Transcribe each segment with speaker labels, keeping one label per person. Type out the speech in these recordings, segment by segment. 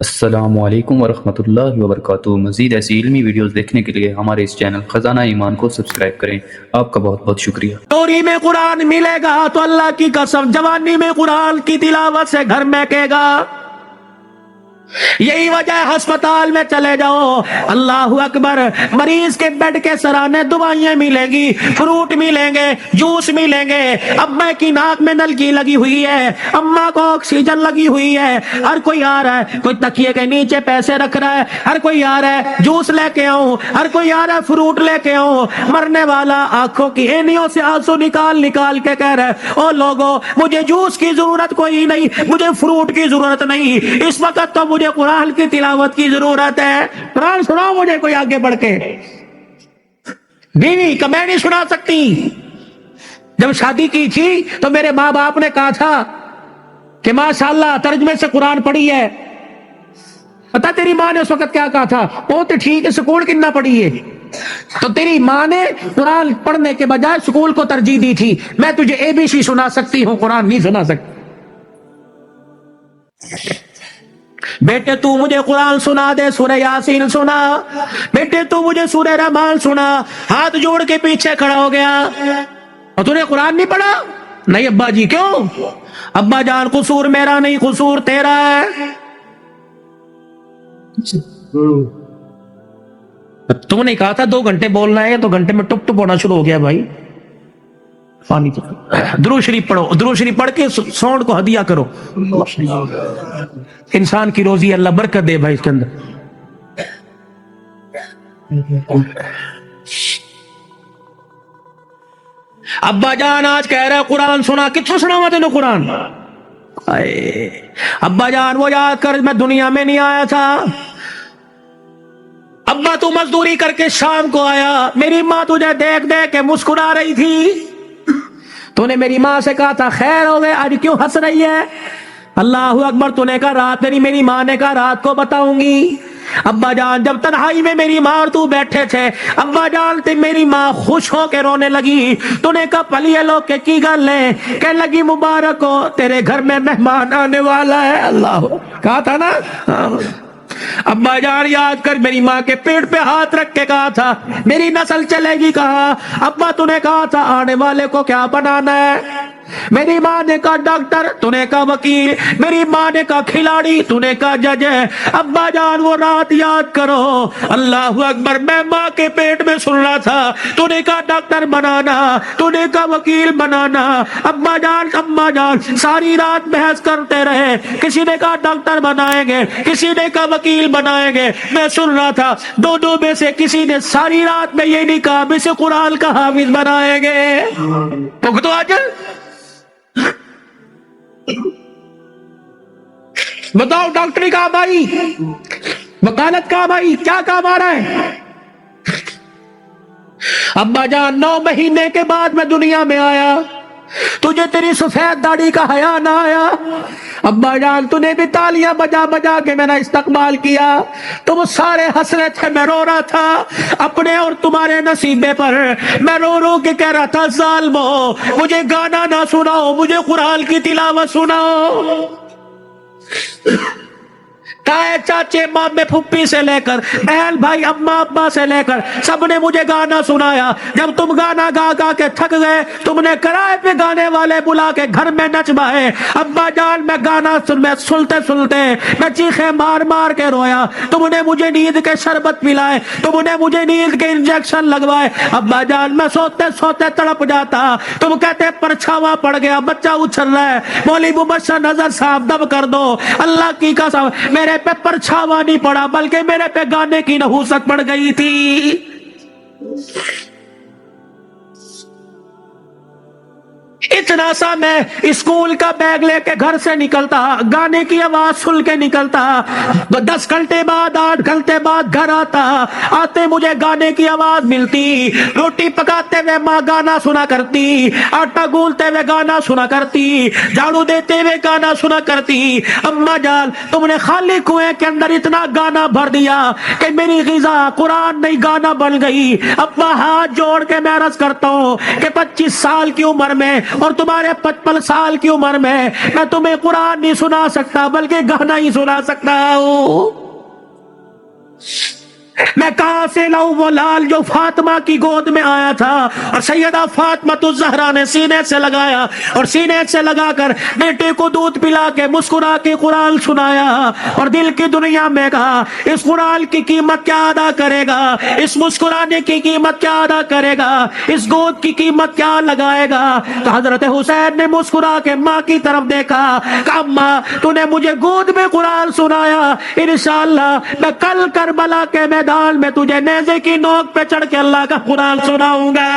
Speaker 1: السلام علیکم ورحمۃ اللہ وبرکاتہ۔ مزید ایسی علمی ویڈیوز دیکھنے کے لیے ہمارے اس چینل خزانہ ایمان کو سبسکرائب کریں۔ آپ کا بہت بہت شکریہ۔
Speaker 2: چوری میں قرآن ملے گا تو اللہ کی قسم جوانی میں قرآن کی تلاوت سے گھر مہکے گا۔ یہی وجہ ہے ہسپتال میں چلے جاؤ، اللہ اکبر، مریض کے بیڈ کے سرانے دوائیاں ملیں گی، فروٹ ملیں گے، جوس ملیں گے۔ ابا کی ناک میں نلکی لگی ہوئی ہے، اماں کو آکسیجن لگی ہوئی ہے، ہر کوئی آ رہا ہے، کوئی تکیے کے نیچے پیسے رکھ رہا ہے، ہر کوئی آ رہا ہے جوس لے کے آؤں، ہر کوئی آ رہا ہے فروٹ لے کے آؤں۔ مرنے والا آنکھوں کی اینیوں سے آنسو نکال نکال کے کہہ رہا ہے، او لوگو مجھے جوس کی ضرورت کوئی نہیں، مجھے فروٹ کی ضرورت نہیں، اس وقت تو مجھے قرآن کی تلاوت کی ضرورت ہے۔ قرآن سناؤ مجھے کوئی آگے بڑھ کے۔ بیوی کا میں نہیں سنا سکتی۔ جب شادی کی تھی تو میرے ماں باپ نے کہا تھا کہ ماشاءاللہ ترجمے سے قرآن پڑھی ہے۔ پتا تیری ماں نے اس وقت کیا کہا تھا؟ وہ تو ٹھیک ہے، سکول کتنا پڑھی ہے؟ تو تیری ماں نے قرآن پڑھنے کے بجائے سکول کو ترجیح دی تھی۔ میں تجھے اے بی سی سنا سکتی ہوں، قرآن نہیں سنا سکتی۔ بیٹے تو مجھے قرآن سنا دے، سورہ یاسین سنا، بیٹے تو مجھے سورہ رحمان سنا۔ ہاتھ جوڑ کے پیچھے کھڑا ہو گیا، اور تو نے قرآن نہیں پڑھا؟ نہیں ابا جی۔ کیوں؟ ابا جان قصور میرا نہیں، قصور تیرا ہے۔ تم نے کہا تھا 2 گھنٹے بولنا ہے، 2 گھنٹے میں ٹپ ٹپ ہونا شروع ہو گیا بھائی۔ پانی درود شریف پڑھو، درود شریف پڑھ کے ساؤنڈ کو ہدیہ کرو۔ انسان کی روزی اللہ برکت دے بھائی اس کے اندر۔ ابا جان آج کہہ رہے قرآن سنا، کتوں سنا ہوا تینوں قرآن؟ ابا جان وہ یاد کر میں دنیا میں نہیں آیا تھا، ابا تو مزدوری کر کے شام کو آیا، میری ماں تجھے دیکھ دیکھ کے مسکرا رہی تھی، تو نے میری ماں سے کہا تھا خیر ہو گئے، آج کیوں ہنس رہی ہے؟ اللہ اکبر، تو نے کہا رات نہیں، میری ماں نے کہا رات کو بتاؤں گی۔ ابا جان جب تنہائی میں میری ماں اور تو بیٹھے تھے، ابا جان تے میری ماں خوش ہو کے رونے لگی، تو نے کہا پلیے لو کے کی گل ہے؟ کہنے لگی مبارک ہو، تیرے گھر میں مہمان آنے والا ہے۔ اللہ کہا تھا نا۔ ابا جان یاد کر میری ماں کے پیٹ پہ ہاتھ رکھ کے کہا تھا میری نسل چلے گی کہاں؟ ابا تو نے کہا تھا آنے والے کو کیا بنانا ہے؟ میری ماں نے کہا ڈاکٹر، تو نے کہا وکیل، میری ماں نے کہا کھلاڑی، تو نے کہا جج ہے۔ ابا جان وہ رات یاد کرو، اللہ اکبر، میں ماں کے پیٹ میں سن رہا تھا، تو نے کہا ڈاکٹر بنانا، تو نے کہا وکیل بنانا۔ ابا جان اما جان ساری رات بحث کرتے رہے، کسی نے کہا ڈاکٹر بنائیں گے، کسی نے کہا وکیل بنائیں گے۔ میں سن رہا تھا دونوں میں سے کسی نے ساری رات میں یہ نہیں کہا ہم اسے قرآن کا حافظ بنائیں گے۔ تو آج بتاؤ ڈاکٹری کا بھائی، وکالت کا بھائی، کیا کام آ رہا ہے؟ ابا جان 9 مہینے کے بعد میں دنیا میں آیا، تجھے تیری سفید داڑھی کا حیا نہ آیا؟ ابا جان تو نے بھی تالیاں بجا بجا کے میرا استقبال کیا، تم سارے ہنس رہے تھے، میں رو رہا تھا اپنے اور تمہارے نصیبے پر۔ میں رو رو کے کہہ رہا تھا ظالمو مجھے گانا نہ سناؤ، مجھے قرآن کی تلاوت سناؤ۔ تائے چاچے مامے پھپھی سے لے کر بہن بھائی اماں ابا سے لے کر سب نے مجھے گانا سنایا۔ جب تم گانا گا گا کے تھک گئے، تم نے کرائے پہ گانے والے بلا کے گھر میں نچوائے۔ ابا جان میں گانا سنتے سنتے میں چیخیں مار مار کے رویا، تم نے مجھے نیند کے شربت پلائے، تم نے مجھے نیند کے انجیکشن لگوائے۔ ابا جان میں سوتے سوتے تڑپ جاتا، تم کہتے پرچھاواں پڑ گیا، بچہ اچھل رہا ہے، مولوی مبشر نظر صاحب دب کر دو۔ اللہ کی قسم میرے پہ پرچھاوا نہیں پڑا، بلکہ میرے پہ گانے کی نحوست پڑ گئی تھی۔ اتنا سا میں اسکول کا بیگ لے کے گھر سے نکلتا، گانے کی آواز سن کے نکلتا، 10 گھنٹے بعد 8 گھنٹے بعد گھر آتا، آتے مجھے گانے کی آواز ملتی، روٹی پکاتے ہوئے ماں گانا سنا کرتی، آٹا گولتے ہوئے گانا سنا کرتی، جھاڑو دیتے ہوئے گانا سنا کرتی۔ اما جان تم نے خالی کنویں کے اندر اتنا گانا بھر دیا کہ میری غذا قرآن نہیں گانا بن گئی۔ ابا ہاتھ جوڑ کے میں عرض کرتا ہوں کہ 25 سال کی عمر میں اور تمہارے 55 سال کی عمر میں تمہیں قرآن نہیں سنا سکتا بلکہ گانا ہی سنا سکتا ہوں۔ میں کہاں سے لاؤں وہ لال جو فاطمہ کی گود میں آیا تھا اور سیدہ فاطمہ الزہرا نے سینے سے لگایا اور سینے سے لگا کر بیٹے کو دودھ پلا کے مسکرا کے قرآن سنایا اور دل کی دنیا میں کہا اس قرآن کی قیمت کیا ادا کرے گا، اس مسکرانے کی قیمت کیا ادا کرے گا، اس گود کی قیمت کیا لگائے گا۔ تو حضرت حسین نے مسکرا کے ماں کی طرف دیکھا، کہا ماں تو نے مجھے گود میں قرآن سنایا، انشاءاللہ میں کل کربلا کے میدان میں تجھے نیزے کی نوک پہ چڑھ کے اللہ کا قرآن سناؤں گا۔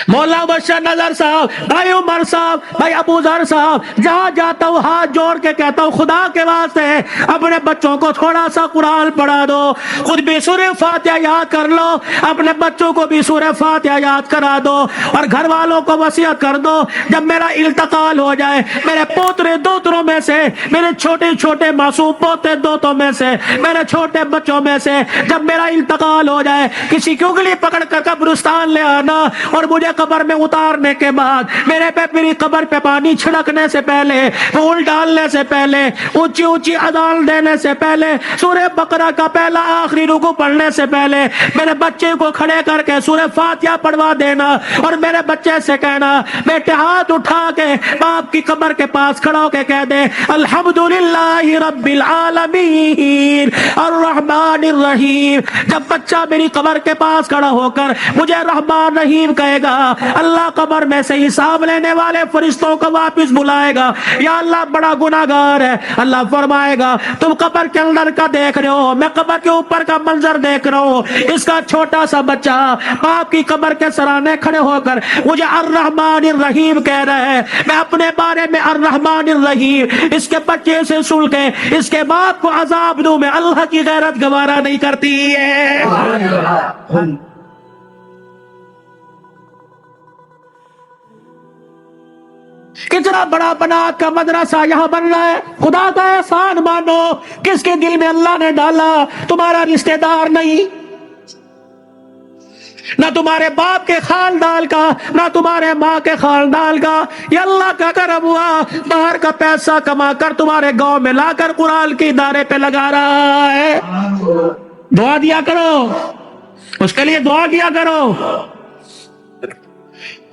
Speaker 2: مولا بشر نظر صاحب، بھائی عمر صاحب، بھائی ابو ذر صاحب، جہاں جاتا ہوں ہاتھ جوڑ کے کہتا ہوں خدا کے واسطے اپنے بچوں کو تھوڑا سا قرآن پڑھا دو، خود بھی سورہ فاتحہ یاد کر لو، اپنے بچوں کو بھی سورہ فاتحہ یاد کرا دو اور گھر والوں کو وصیت کر دو جب میرا انتقال ہو جائے میرے پوترے دوتروں میں سے، میرے چھوٹے چھوٹے معصوم پوتے دوتوں میں سے، میرے چھوٹے بچوں میں سے جب میرا انتقال ہو جائے کسی کی انگلی پکڑ کر قبرستان لے آنا اور مجھے قبر میں اتارنے کے بعد میری قبر پہ پانی چھڑکنے سے پہلے، پھول ڈالنے سے پہلے، اونچی اونچی اذان دینے سے پہلے، سورہ بقرہ کا پہلا آخری رکوع پڑھنے سے پہلے میرے بچے کو کھڑے کر کے سورہ فاتحہ پڑھوا دینا اور میرے بچے سے کہنا بیٹے ہاتھ اٹھا کے باپ کی قبر کے پاس کھڑا ہو کے کہہ دے الحمدللہ رب العالمین الرحمن الرحیم۔ جب بچہ میری قبر کے پاس کھڑا ہو کر مجھے رحمان رحیم کہے گا، اللہ قبر میں سے حساب لینے والے فرشتوں کو واپس بلائے گا، یا اللہ بڑا گناہگار ہے، اللہ فرمائے گا تم قبر کے اندر کا دیکھ رہے ہو، میں قبر کے اوپر کا منظر دیکھ رہا ہوں، اس کا چھوٹا سا بچہ باپ کی قبر کے سرانے کھڑے ہو کر مجھے الرحمن الرحیم کہہ رہا ہے، میں اپنے بارے میں الرحمن الرحیم اس کے بچے سے سن کے اس کے باپ کو عذاب دوں، میں اللہ کی غیرت گوارا نہیں کرتی ہے۔ کتنا بڑا بنات کا مدرسہ یہاں بن رہا ہے، خدا کا احسان مانو، کس کے دل میں اللہ نے ڈالا، تمہارا رشتہ دار نہیں، نہ تمہارے باپ کے خاندان کا، نہ تمہارے ماں کے خاندان کا، یہ اللہ کا کرم ہوا، باہر کا پیسہ کما کر تمہارے گاؤں میں لا کر قرآن کے ادارے پہ لگا رہا ہے۔ دعا دیا کرو، اس کے لیے دعا کیا کرو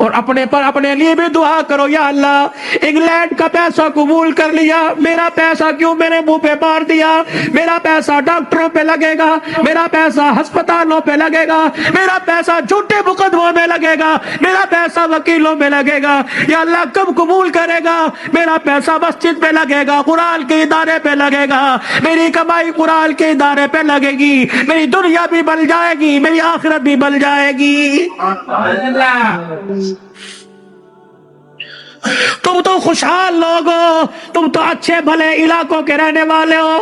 Speaker 2: اور اپنے لیے بھی دعا کرو، یا اللہ انگلینڈ کا پیسہ قبول کر لیا، میرا پیسہ کیوں میرے منہ پہ مار دیا، میرا پیسہ ڈاکٹروں پہ لگے گا، میرا پیسہ ہسپتالوں پہ لگے گا، میرا پیسہ جھوٹے مقدموں میں لگے گا، میرا پیسہ وکیلوں میں لگے گا، یا اللہ کب قبول کرے گا، میرا پیسہ مسجد پہ لگے گا، قرآن کے ادارے پہ لگے گا، میری کمائی قرآن کے ادارے پہ لگے گی، میری دنیا بھی بن جائے گی، میری آخرت بھی بن جائے گی۔ تم تو خوشحال لوگ ہو، تم تو اچھے بھلے علاقوں کے رہنے والے ہو۔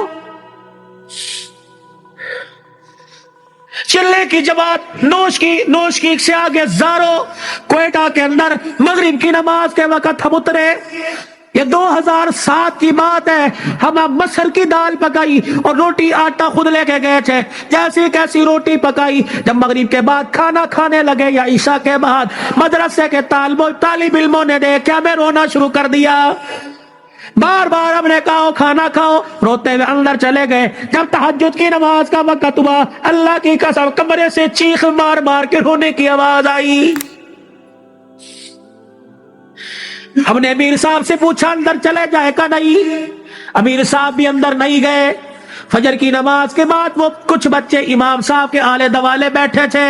Speaker 2: چلے کی جماعت نوش کی سے آگے زارو کوئٹہ کے اندر مغرب کی نماز کے وقت ہم اترے، یہ 2007 کی بات ہے، ہم مسر کی دال پکائی اور روٹی آٹا خود لے کے گئے تھے، جیسی کیسی روٹی پکائی، جب مغرب کے بعد کھانا کھانے لگے یا عشاء کے بعد مدرسے کے طالب علموں نے دیکھا ہمیں رونا شروع کر دیا، بار بار ہم نے کہا کھانا کھاؤ، روتے ہوئے اندر چلے گئے، جب تہجد کی نماز کا وقت ہوا اللہ کی قسم کمرے سے چیخ مار مار کے رونے کی آواز آئی۔ ہم نے امیر صاحب سے پوچھا اندر چلے جائے کا نہیں، امیر صاحب بھی اندر نہیں گئے۔ فجر کی نماز کے بعد وہ کچھ بچے امام صاحب کے آلے دوالے بیٹھے تھے،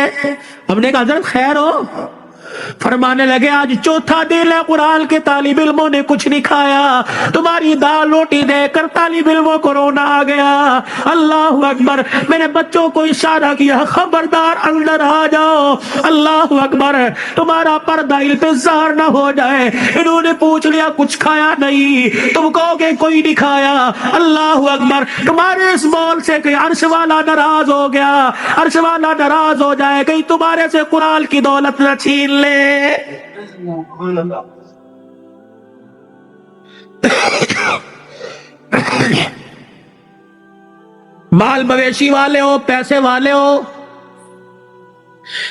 Speaker 2: ہم نے کہا حضرت خیر ہو؟ فرمانے لگے آج چوتھا دن ہے قرآن کے طالب علموں نے کچھ نہیں کھایا، تمہاری دال روٹی دے کر طالب علموں کو رونا آ گیا۔ اللہ اکبر، میں نے بچوں کو اشارہ کیا خبردار اندر آ جاؤ، اللہ اکبر، تمہارا پردہ انتظار نہ ہو جائے۔ انہوں نے پوچھ لیا کچھ کھایا نہیں، تم کہو گے کوئی نہیں کھایا، اللہ اکبر، تمہارے اس بول سے کہ عرش والا ناراض ہو گیا، عرش والا ناراض ہو جائے، کہیں تمہارے سے قرآن کی دولت نہ چھین لے۔ مال مویشی والے ہو، پیسے والے ہو،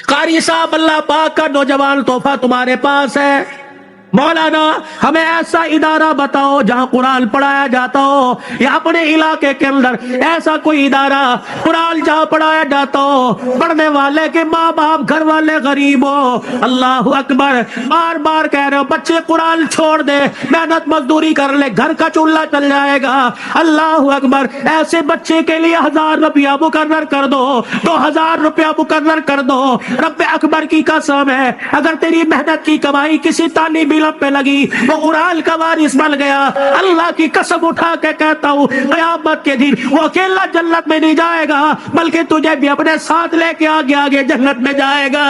Speaker 2: कारी साहब, अल्लाह पाक का नौजवान तोहफा तुम्हारे पास है। मौलाना, हमें ऐसा इदारा बताओ जहां कुरान पढ़ाया जाता हो, या अपने इलाके के अंदर ऐसा कोई इदारा कुरान जहां पढ़ाया जाता हो, पढ़ने वाले के माँ बाप घर वाले गरीब हो। अल्लाह अकबर, बार बार कह रहे हो बच्चे कुरान छोड़ दे, मेहनत मजदूरी कर ले, घर का चूल्हा चल जाएगा। अल्लाह अकबर, ऐसे बच्चे के लिए 1000 रुपया मुकर्रर कर दो, 2000 रुपया मुकर्रर कर दो। रब्बे अकबर की कसम है, अगर तेरी मेहनत की कमाई किसी तालिब इल्म पे लगी, वो कुरान का वारिस बन गया। अल्लाह की कसम उठा के कहता हूँ, क़यामत के दिन वो अकेला जन्नत में नहीं जाएगा, बल्कि तुझे भी अपने साथ लेके आगे आगे जन्नत में जाएगा।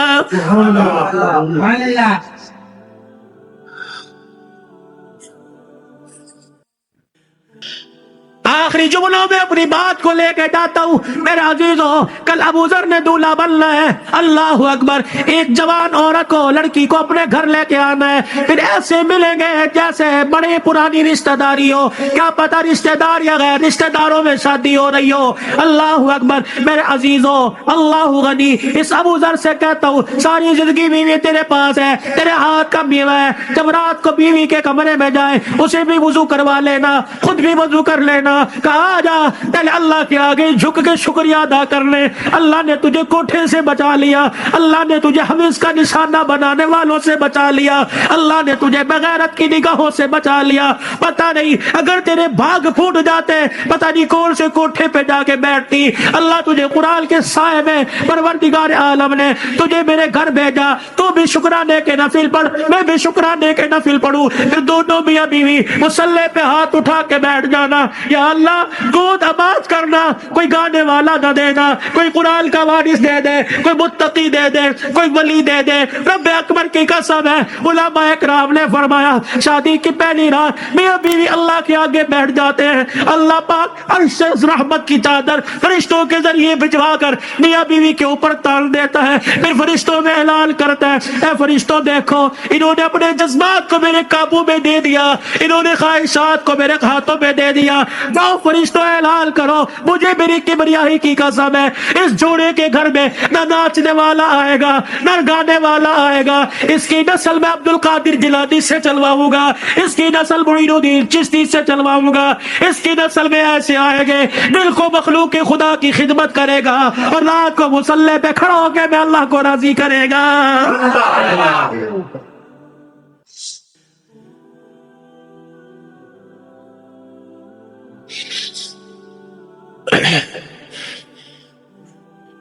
Speaker 2: आखिरी जुमलों में अपनी बात को लेके जाता हूँ। मेरे अजीजों, कल अबू ज़र ने दूल्हा बनना है। अल्लाह अकबर, एक जवान औरत को, लड़की को अपने घर लेके आना है। फिर ऐसे मिलेंगे जैसे बड़े पुरानी रिश्तेदारी हो, क्या पता रिश्तेदार या गैर रिश्तेदारों में शादी हो रही हो। अल्लाह अकबर, मेरे अजीजों, अल्लाह गनी, इस अबू ज़र से कहता हूँ, सारी जिंदगी बीवी तेरे पास है, तेरे हाथ का बीवा है। जब रात को बीवी के कमरे में जाए, उसे भी वुजू करवा लेना, खुद भी वुजू कर लेना। कहा जा, पहले अल्लाह के आगे झुक के शुक्रिया अदा कर ले। अल्लाह ने तुझे कोठे से बचा लिया, अल्लाह ने तुझे हमेश का निशाना बनाने वालों से बचा लिया, अल्लाह ने तुझे बगैरत की निगाहों से बचा लिया। पता नहीं अगर तेरे भाग फूट जाते, पता नहीं कौन से कोठे पे जाके बैठती। अल्लाह तुझे कुरान के साए में परवरदिगार आलम ने तुझे मेरे घर भेजा, तू भी शुक्राने के नफिल पढ़, मैं भी शुक्राने के नफिल पढ़ूं। फिर दोनों मियां बीवी मुसल्ले पे हाथ उठा के बैठ जाना। या अल्लाह, गोद आबाद करना, कोई गाने वाला न देना, कोई कुरान का वारिस दे दे, कोई मुत्तकी दे दे, कोई वली दे दे। रब्बे अकबर की कसम है, उलमा इकराम ने फरमाया, शादी की पहली रात मियां बीवी अल्लाह के आगे बैठ जाते हैं। अल्लाह पाक अर्श से रहमत की चादर फरिश्तों के जरिए भिजवा कर मियां बीवी के ऊपर तान देता है। फिर फरिश्तों में ऐलान करता है, ए फरिश्तों देखो, इन्होंने अपने जज्बात को मेरे काबू में दे दिया, इन्होंने ख्वाहिशात को मेरे हाथों में दे दिया। जाओ फरिश्तों, ऐलान करो, मुझे मेरी किबरियाही की कसम है, इस जोड़े के घर में न नाचने वाला आएगा, न गाने वाला आएगा। इसकी नस्ल में अब्दुल कादिर जिलानी से चलवाऊंगा, इसकी नस्ल मुईनुद्दीन चिश्ती से चलवाऊंगा, इसकी नस्ल में ऐसे आएंगे दिल को मखलूक के खुदा की खिदमत करेगा और रात को मुसल्ले पे खड़ा होकर मैं अल्लाह को राजी करेगा।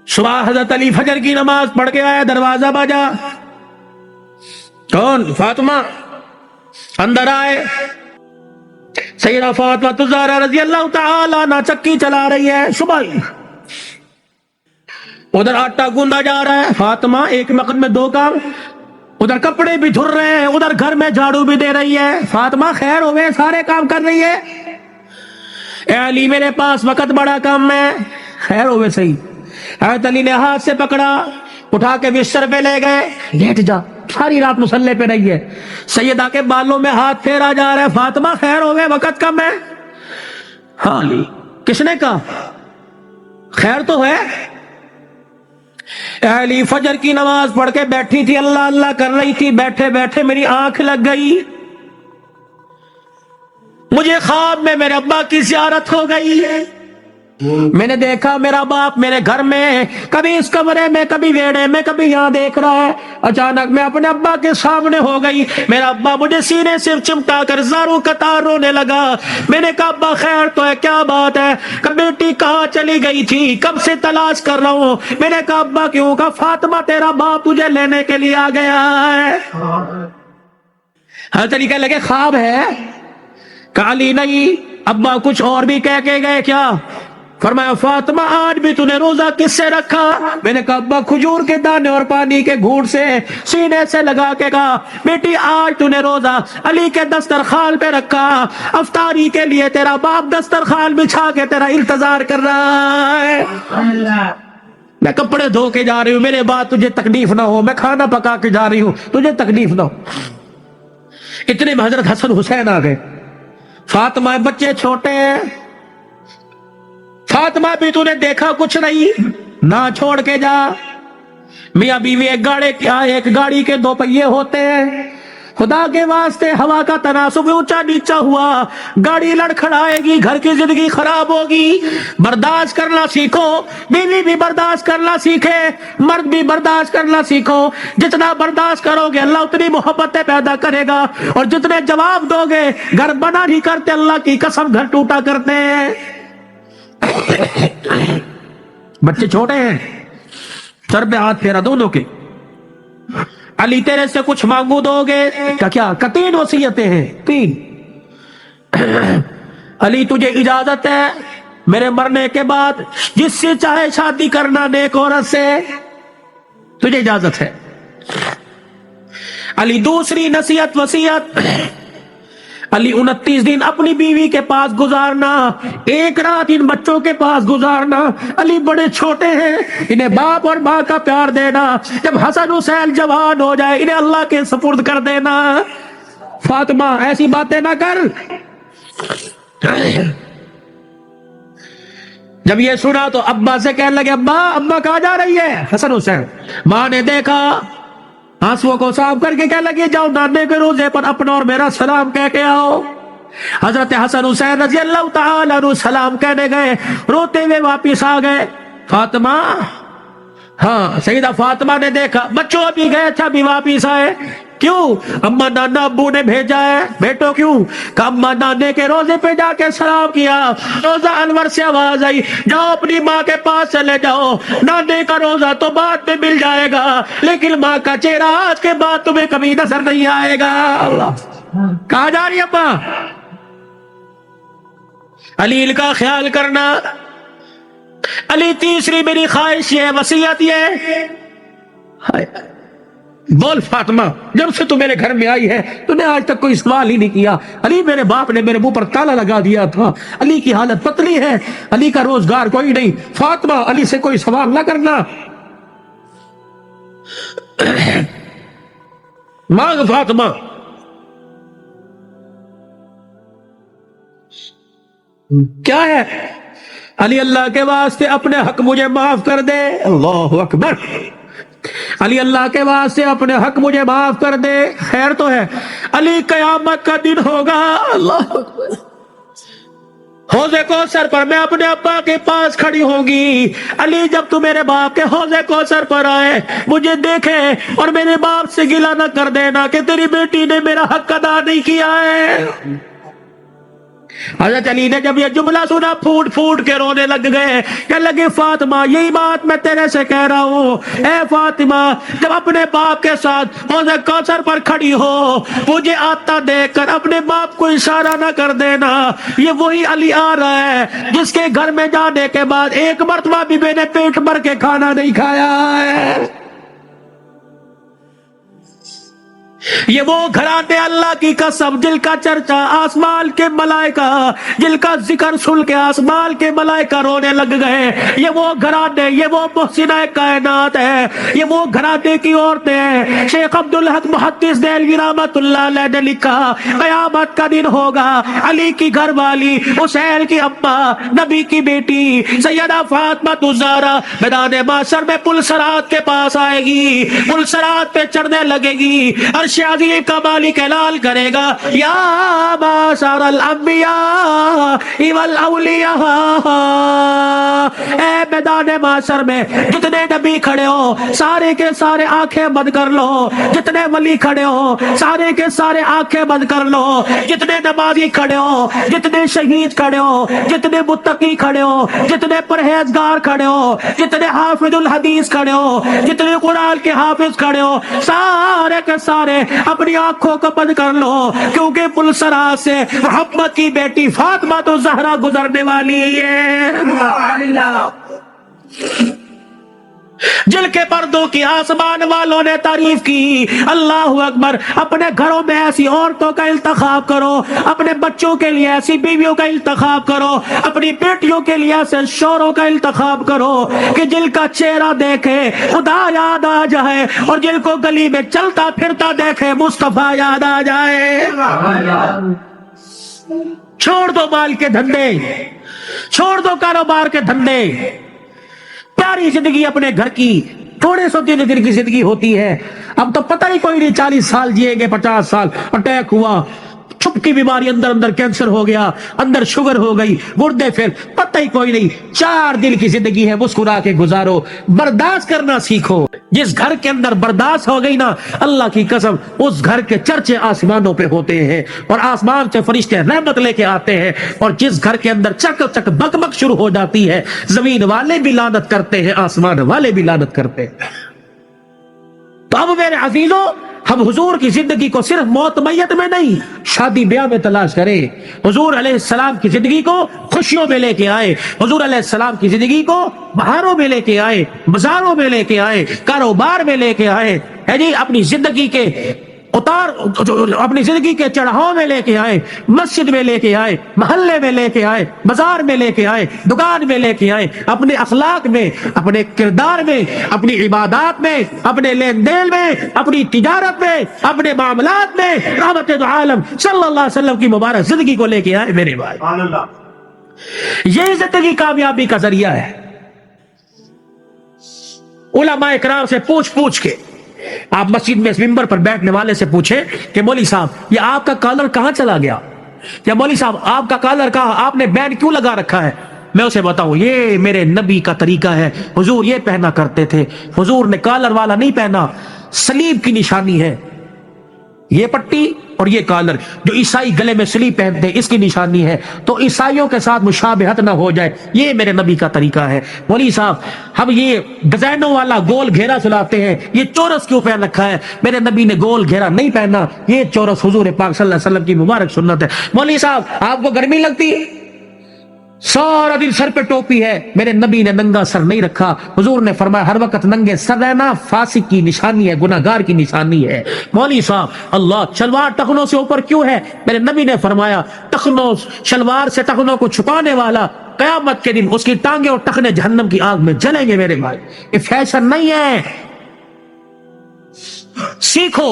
Speaker 2: सुबह हजरत अली फजर की नमाज पढ़ के आया, दरवाजा बाजा, कौन? फातिमा। अंदर आए, सैयदा फातिमा तुज़हरा रज़ी अल्लाह तआला अन्हा चक्की चला रही है। सुबह ही उधर आटा गूंदा जा रहा है, फातिमा एक वक्त में दो काम, उधर कपड़े भी धुल रहे हैं, उधर घर में झाड़ू भी दे रही है। फातिमा खैर हो गए, सारे काम कर रही है। ए अली, मेरे पास वक्त बड़ा कम है। खैर हो गए, सही। हज़रत अली ने हाथ से पकड़ा, उठा के बिस्तर पे ले गए, लेट जा, सारी रात मुसल्ले पे रही है। सैयदा के बालों में हाथ फेरा जा रहा है। फातिमा खैर हो गए, वक्त कम है। हाँ अली, किसने कहा? खैर तो है। अली फजर की नमाज पढ़ के बैठी थी, अल्लाह अल्लाह कर रही थी, बैठे बैठे मेरी आंख लग गई। मुझे ख्वाब में मेरे अब्बा की ज़ियारत हो गई। मैंने देखा मेरा बाप मेरे घर में, कभी इस कमरे में, कभी वेड़े में, कभी यहाँ देख रहा है। अचानक मैं अपने अब्बा के सामने हो गई। मेरा अब्बा मुझे सीने से चिमटा कर ज़ारू कतार रोने लगा। मैंने कहा अब्बा खैर तो है, क्या बात है? कब बेटी कहाँ चली गई थी, कब से तलाश कर रहा हूँ। मैंने कहा अब्बा क्यों? कहा फातिमा तेरा बाप तुझे लेने के लिए आ गया है। हर तरीके लगे ख्वाब है। काली नहीं, अब्बा कुछ और भी कह के गए क्या? फरमाया फातिमा आज भी तूने रोजा किससे रखा? मैंने कहा अब्बा खजूर के दाने और पानी के घूंट से। सीने से लगा के कहा बेटी आज तूने रोजा अली के दस्तरखान पे रखा, अफ्तारी के लिए तेरा बाप दस्तरखान बिछा के तेरा इंतजार कर रहा है। मैं कपड़े धो के जा रही हूँ, मेरे बाद तुझे तकलीफ ना हो, मैं खाना पका के जा रही हूँ, तुझे तकलीफ ना हो। इतने में हजरत हसन हुसैन आ गए। फातिमा बच्चे छोटे हैं, फातिमा भी तूने देखा कुछ नहीं, ना छोड़ के जा। मियां बीवी एक गाड़ी के दो पहिए होते हैं। खुदा के वास्ते हवा का तनासुब ऊंचा नीचा हुआ, गाड़ी लड़खड़ाएगी, घर की जिंदगी खराब होगी। बर्दाश्त करना सीखो, बीवी भी बर्दाश्त करना सीखे, मर्द भी बर्दाश्त करना सीखो। जितना बर्दाश्त करोगे अल्लाह उतनी मोहब्बतें पैदा करेगा, और जितने जवाब दोगे घर बना नहीं करते, अल्लाह की कसम घर टूटा करते हैं। बच्चे छोटे हैं, सर पे हाथ फेरा दोनों के। अली तेरे से कुछ मांगू दोगे क्या? 3 वसीयतें हैं, 3। अली तुझे इजाजत है मेरे मरने के बाद जिससे चाहे शादी करना, नेक औरत से, तुझे इजाजत है। अली दूसरी नसीहत वसीयत, अली 29 दिन अपनी बीवी के पास गुजारना, 1 रात इन बच्चों के पास गुजारना। अली बड़े छोटे हैं, इन्हें बाप और माँ का प्यार देना। जब हसन हुसैन जवान हो जाए इन्हें अल्लाह के सुपुर्द कर देना। फातिमा ऐसी बातें ना कर। जब ये सुना तो अब्बा से कहने लगे, अब्बा अम्मा कहाँ जा रही है? हसन हुसैन। माँ ने देखा, आंसुओं को साफ करके कह लगे, जाओ नाने के रोजे पर अपना और मेरा सलाम कह के आओ। हजरत हसन हुसैन रजी अल्लाह तआला अन्हु सलाम कहने गए, रोते हुए वापिस आ गए। फातिमा, हाँ सईदा फातिमा ने देखा बच्चों अभी गए, अच्छा भी वापिस आए। क्यों? अम्मा नाना अब्बू ने भेजा है। बेटो क्यों? अम्मा नाने के रोजे पे जाके सलाम किया। रोजा अनवर से आवाज आई, जाओ अपनी माँ के पास चले जाओ, नाने का रोजा तो बाद में मिल जाएगा, लेकिन माँ का चेहरा आज के बाद तुम्हें कभी नजर नहीं आएगा। अल्लाह, कहाँ जा रही अम्मा? अली का ख्याल करना। अली तीसरी मेरी ख्वाहिश है, वसीयत ये। बोल फातिमा, जब से तू मेरे घर में आई है तूने आज तक कोई सवाल ही नहीं किया। अली मेरे बाप ने मेरे मुंह पर ताला लगा दिया था, अली की हालत पतली है, अली का रोजगार कोई नहीं। फातिमा अली से कोई सवाल ना करना। मांग फातिमा। क्या है? अली अल्लाह के वास्ते अपने हक मुझे माफ कर दे। अल्लाह अकबर। अली अल्लाह के वास्ते अपने हक मुझे माफ कर दे। खैर तो है, अली कयामत का दिन होगा, अल्लाह अकबर, हौज़े कौसर पर मैं अपने अब्बा के पास खड़ी होंगी। अली जब तू मेरे बाप के हौज़े कौसर पर आए, मुझे देखे और मेरे बाप से गिला न कर देना कि तेरी बेटी ने मेरा हक अदा नहीं किया है। हज़रत अली ने जब ये जुमला सुना फूट फूट के रोने लग गए। कहने लगे, फातिमा यही बात मैं तेरे से कह रहा हूँ। ए फातिमा, जब अपने बाप के साथ हौज़े कौसर पर खड़ी हो, मुझे आता देखकर अपने बाप को इशारा न कर देना। ये वही अली आ रहा है जिसके घर में जाने के बाद एक मर्तबा भी मैंने पेट भर के खाना नहीं खाया है। ये वो घराने अल्लाह की कसम जिनका चर्चा आसमान के मलाइका, जिनका जिक्र सुन के आसमान के मलाइका रोने लग गए। ये वो घराने, ये वो मुहसिना कायनात है, ये वो घराने की औरतें हैं। शेख अब्दुल हक मुहद्दिस देलवी रहमतुल्लाह अलैह ने लिखा, कयामत का दिन होगा, अली की घरवाली हुसैन की अम्मा, नबी की बेटी सैयदा फातिमा ज़हरा मैदान माशर में पुलसरात के पास आएगी, पुलसरात पे चढ़ने लगेगी। अर्श अज़ीम का मालिक ऐलान करेगा, या माशरल अंबिया वल औलिया। ए मैदान माशर में जितने नबी खड़े हो सारे के सारे आंखें बंद कर लो, जितने वली खड़े हो सारे के सारे आंखें बंद कर लो, जितने नमाजी खड़े हो, जितने शहीद खड़े हो, जितने मुत्तकी खड़े हो, जितने परहेजगार खड़े हो, जितने हाफिजुल हदीस खड़े हो, जितने कुरान के हाफिज खड़े हो, सारे के सारे अपनी आंखों को बंद कर लो, क्योंकि पुलसरा से मोहम्मद की बेटी फातिमा तो ज़हरा गुजरने वाली है। जिनके पर्दों की आसमान वालों ने तारीफ की। अल्लाह अकबर। अपने घरों में ऐसी औरतों का इंतखाब करो, अपने बच्चों के लिए ऐसी बीवियों का इंतखाब करो, अपनी बेटियों के लिए ऐसे शौहरों का इंतखाब करो कि जिनका चेहरा देखे खुदा याद आ जाए, और जिनको गली में चलता फिरता देखे मुस्तफा याद आ जाए। छोड़ दो माल के धंधे, छोड़ दो कारोबार के धंधे, प्यारी जिंदगी अपने घर की, थोड़े सौ दिन की जिंदगी होती है। अब तो पता ही कोई नहीं 40 साल जिएंगे, 50 साल। अटैक हुआ, छुप की बीमारी, अंदर अंदर कैंसर हो गया, अंदर शुगर हो गई, गुर्दे फेल, पता ही कोई नहीं। 4 दिन की जिंदगी है, मुस्कुरा के गुजारो, बर्दाश्त करना सीखो। जिस घर के अंदर बर्दाश्त हो गई ना, अल्लाह की कसम, उस घर के चर्चे आसमानों पे होते हैं और आसमान से फरिश्ते रहमत लेके आते हैं। और जिस घर के अंदर चक चक बकबक शुरू हो जाती है, जमीन वाले भी लानत करते हैं, आसमान वाले भी लानत करते हैं। तो अब मेरे अजीजों, हम हुजूर की जिंदगी को सिर्फ मौत मैयत में नहीं, शादी ब्याह में तलाश करें। हुजूर अलैहिस्सलाम की जिंदगी को खुशियों में लेके आए, हुजूर अलैहिस्सलाम की जिंदगी को बहारों में लेके आए, बाजारों में लेके आए, कारोबार में लेके आए, है जी, अपनी जिंदगी के उतार, अपनी जिंदगी के चढ़ाव में लेके आए, मस्जिद में लेके आए, मोहल्ले में लेके आए, बाजार में लेके आए, दुकान में लेके आए, अपने अखलाक में, अपने किरदार में, अपनी इबादत में, अपने लेन देन में, अपनी तिजारत में, अपने मामलात में रहमत दो आलम सल्लल्लाहु अलैहि वसल्लम की मुबारक जिंदगी को लेके आए मेरे भाई। ये जिंदगी कामयाबी का जरिया है। उलमा इकराम से पूछ पूछ के आप मस्जिद में इस मिंबर पर बैठने वाले से पूछे कि मौली साहब, ये आपका कॉलर कहां चला गया, या मौली साहब आपका कॉलर कहां, आपने बैंड क्यों लगा रखा है, मैं उसे बताऊं, ये मेरे नबी का तरीका है, हुजूर ये पहना करते थे, हुजूर ने कॉलर वाला नहीं पहना, सलीब की निशानी है ये पट्टी और ये कॉलर, जो ईसाई गले में सलीब पहनते हैं इसकी निशानी है, तो ईसाइयों के साथ मुशाबहत ना हो जाए, ये मेरे नबी का तरीका है। मौली साहब, हम ये डिजाइनों वाला गोल घेरा चलाते हैं, ये चौरस क्यों पहन रखा है, मेरे नबी ने गोल घेरा नहीं पहना, ये चौरस हुजूर पाक सल्लल्लाहु अलैहि वसल्लम की मुबारक सुन्नत है। मौली साहब, आपको गर्मी लगती है, सारा दिन सर पे टोपी है, मेरे नबी ने नंगा सर नहीं रखा, हुजूर ने फरमाया हर वक्त नंगे सर रहना फासिक की निशानी है, गुनाहगार की निशानी है। मौली साहब, अल्लाह, शलवार टखनों से ऊपर क्यों है, मेरे नबी ने फरमाया टखनों, शलवार से टखनों को छुपाने वाला कयामत के दिन उसकी टांगे और टखने जहन्नम की आग में जलेंगे मेरे भाई। ये फैशन नहीं है, सीखो।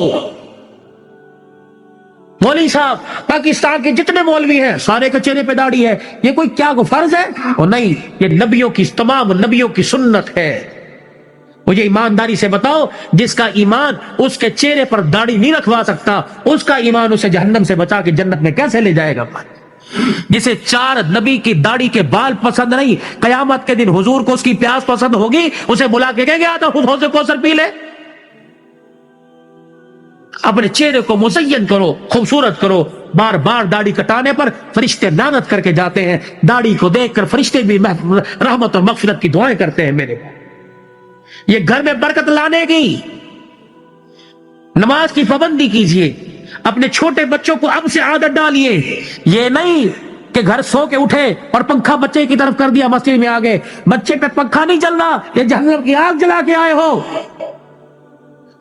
Speaker 2: मौलवी साहब, पाकिस्तान के जितने मौलवी हैं सारे के चेहरे पे दाढ़ी है, ये कोई क्या को फर्ज है, और नहीं, ये नबियों की, तमाम नबियों की सुन्नत है। मुझे ईमानदारी से बताओ, जिसका ईमान उसके चेहरे पर दाढ़ी नहीं रखवा सकता, उसका ईमान उसे जहन्नम से बचा के जन्नत में कैसे ले जाएगा। जिसे 4 नबी की दाढ़ी के बाल पसंद नहीं, कयामत के दिन हुजूर को उसकी प्यास पसंद होगी, उसे बुला के कहेंगे आता खुद हौज़ कौसर पी ले। अपने चेहरे को मुज़य्यन करो, खूबसूरत करो। बार बार दाढ़ी कटाने पर फरिश्ते लानत करके जाते हैं, दाढ़ी को देखकर फरिश्ते भी रहमत और मग़फ़िरत की दुआएं करते हैं मेरे। ये घर में बरकत लाने की, नमाज की पाबंदी कीजिए, अपने छोटे बच्चों को अब से आदत डालिए। ये नहीं कि घर सो के उठे और पंखा बच्चे की तरफ कर दिया, मस्जिद में आ गए, बच्चे पे पंखा नहीं चल रहा, ये जहन्नम की आग जला के आए हो।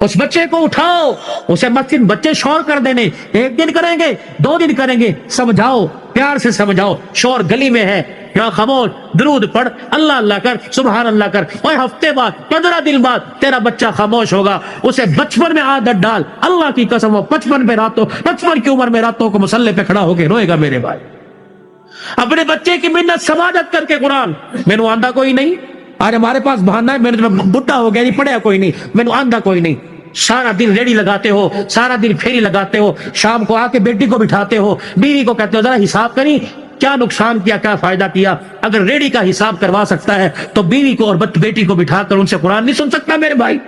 Speaker 2: उस बच्चे को उठाओ, उसे मस्जिद, बच्चे शोर कर देने, 1 दिन करेंगे, 2 दिन करेंगे, समझाओ, प्यार से समझाओ, शोर गली में है, यहाँ खामोश, दरूद पढ़, अल्लाह अल्लाह कर, सुभान अल्लाह कर, और हफ्ते बाद, 15 दिन बाद तेरा बच्चा खामोश होगा। उसे बचपन में आदत डाल, अल्लाह की कसम, वो बचपन की उम्र में रातों को मुसल्ले पे खड़ा होके रोएगा मेरे भाई। अपने बच्चे की मिन्नत समाजत करके कुरान, मैनू आंदा कोई नहीं, आज हमारे पास बहाना है, मैंने बुढ़ा हो गया, नहीं पढ़ा कोई नहीं, मैनू आंदा कोई नहीं। सारा दिन रेडी लगाते हो, सारा दिन फेरी लगाते हो, शाम को आके बेटी को बिठाते हो, बीवी को कहते हो जरा हिसाब करी, क्या नुकसान किया, क्या फायदा किया। अगर रेडी का हिसाब करवा सकता है तो बीवी को और बेटी को बिठाकर उनसे कुरान नहीं सुन सकता मेरे भाई।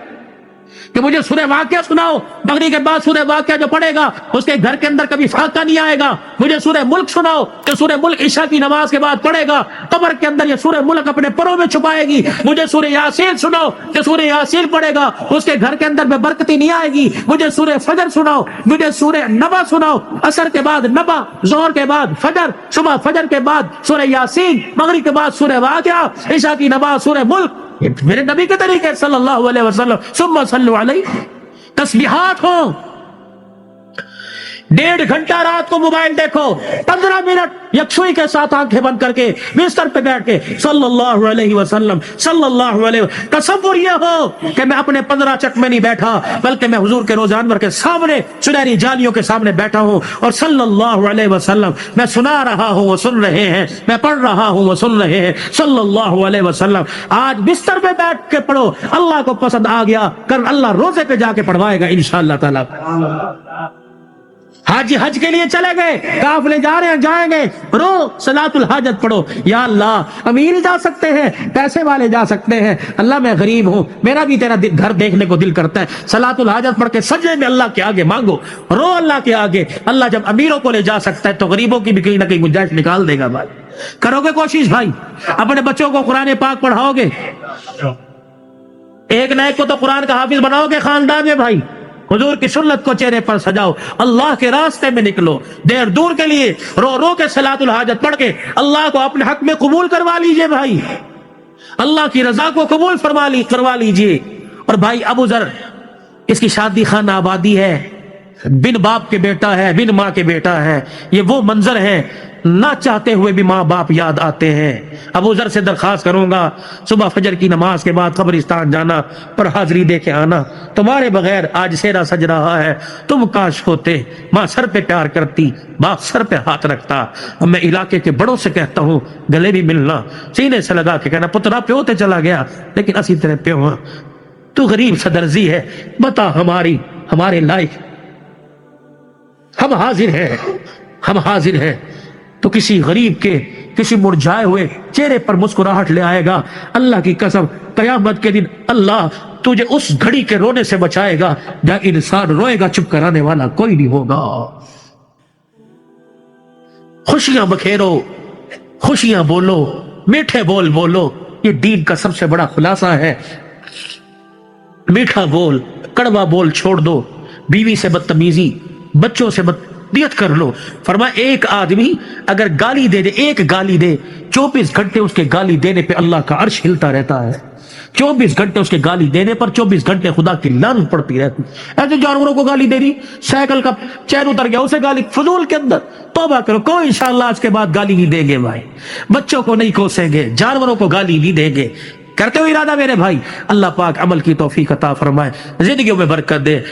Speaker 2: कि मुझे सूरह वाक़िया सुनाओ, बकरी के बाद सूरह वाक़िया जो पढ़ेगा उसके घर के अंदर कभी फाका नहीं आएगा। मुझे सूरह मुल्क सुनाओ, कि सूरह मुल्क ईशा की नमाज के बाद पढ़ेगा, कब्र के अंदर ये सूरह मुल्क अपने परों में छुपाएगी। मुझे सूरह यासीन सुनाओ, कि सूरह यासीन पढ़ेगा उसके घर के अंदर में बरकती नहीं आएगी। मुझे सूरह फजर सुनाओ, मुझे सूरह नबा सुनाओ, असर के बाद नबा, जोहर के बाद फजर, सुबह फजर के बाद सूरह यासीन, मगरिब के बाद सूरह वाक़िया, ईशा की नमाज सूरह मुल्क। मेरे नबी के तरीके सल्लल्लाहु अलैहि वसल्लम। सुम्मा सल्लु अलैहि, तस्बीहात हो, 1.5 घंटा रात को मोबाइल देखो, 15 मिनट यकसुई के साथ आंखें बंद करके बिस्तर पे बैठ के सल्लल्लाहु अलैहि वसल्लम तसव्वुर ये हो कि मैं अपने 15 चक में नहीं बैठा, बल्कि मैं हुजूर के रोज़ा अनवर के सामने सुनहरी जालियों के सामने बैठा हूँ और सल्लल्लाहु अलैहि वसल्लम मैं सुना रहा हूँ वो सुन रहे हैं, मैं पढ़ रहा हूँ वो सुन रहे हैं सल्लल्लाहु अलैहि वसल्लम। आज बिस्तर पे बैठ के पढ़ो, अल्लाह को पसंद आ गया, कल अल्लाह रोजे पे जाके पढ़वाएगा इंशाअल्लाह ताला। हाजी हज के लिए चले गए, काफिले जा रहे हैं, जाएंगे, रो सलातुल हाजत पढ़ो, या अल्लाह अमीर जा सकते हैं, पैसे वाले जा सकते हैं, अल्लाह मैं गरीब हूँ, मेरा भी तेरा घर देखने को दिल करता है, सलातुल हाजत पढ़ के सजदे में अल्लाह के आगे मांगो, रो अल्लाह के आगे। अल्लाह जब अमीरों को ले जा सकता है तो गरीबों की भी कहीं ना कहीं गुंजाइश निकाल देगा। भाई करोगे कोशिश, भाई अपने बच्चों को कुरान पाक पढ़ाओगे, एक न एक को तो कुरान का हाफिज बनाओगे खानदान में। भाई हुजूर की सुन्नत को चेहरे पर सजाओ, अल्लाह के रास्ते में निकलो, देर दूर के लिए रो रो के सलातुल हाजत पढ़ के अल्लाह को अपने हक में कबूल करवा लीजिए। भाई अल्लाह की रजा को कबूल करवा लीजिए। और भाई अबू जर, इसकी शादी खाना आबादी है, बिन बाप के बेटा है, बिन माँ के बेटा है, ये वो मंजर है, ना चाहते हुए भी माँ बाप याद आते हैं। अबू जर से दरखास्त करूंगा सुबह फजर की नमाज के बाद कब्रिस्तान जाना, पर हाजिरी दे के आना, तुम्हारे बगैर आज सेरा सज रहा है, तुम काश होते, माँ सर पे प्यार करती, बाप सर पे हाथ रखता। अब मैं इलाके के बड़ों से कहता हूँ, गले भी मिलना, सीने से लगा के कहना, पुत्रा प्यो ते चला गया लेकिन असी तेरे प्यो हाँ, तू गरीब सदर्जी है, बता हमारे लायक, हम हाजिर हैं। तो किसी गरीब के, किसी मुरझाए हुए चेहरे पर मुस्कुराहट ले आएगा। अल्लाह की कसम, कयामत के दिन अल्लाह तुझे उस घड़ी के रोने से बचाएगा जब इंसान रोएगा, चुप कराने वाला कोई नहीं होगा। खुशियां बखेरो, खुशियां बोलो, मीठे बोल बोलो, ये दीन का सबसे बड़ा खुलासा है। मीठा बोल, कड़वा बोल छोड़ दो, बीवी से बदतमीजी, बच्चों से नियत कर लो। फरमा एक आदमी अगर गाली दे दे, एक गाली दे, 24 घंटे उसके गाली देने पे अल्लाह का अर्श हिलता रहता है। 24 घंटे उसके गाली देने पर 24 घंटे खुदा की लानत पड़ती रहती। ऐसे जानवरों को गाली दे दी, साइकिल का चैन उतर गया उसे गाली, फजूल के अंदर तौबा करो, कोई इंशाअल्लाह आज के बाद गाली नहीं देंगे। भाई बच्चों को नहीं कोसेंगे, जानवरों को गाली नहीं देंगे। करते हो इरादा मेरे भाई, अल्लाह पाक अमल की तौफीक अता फरमाए, जिंदगियों में बरकत दे।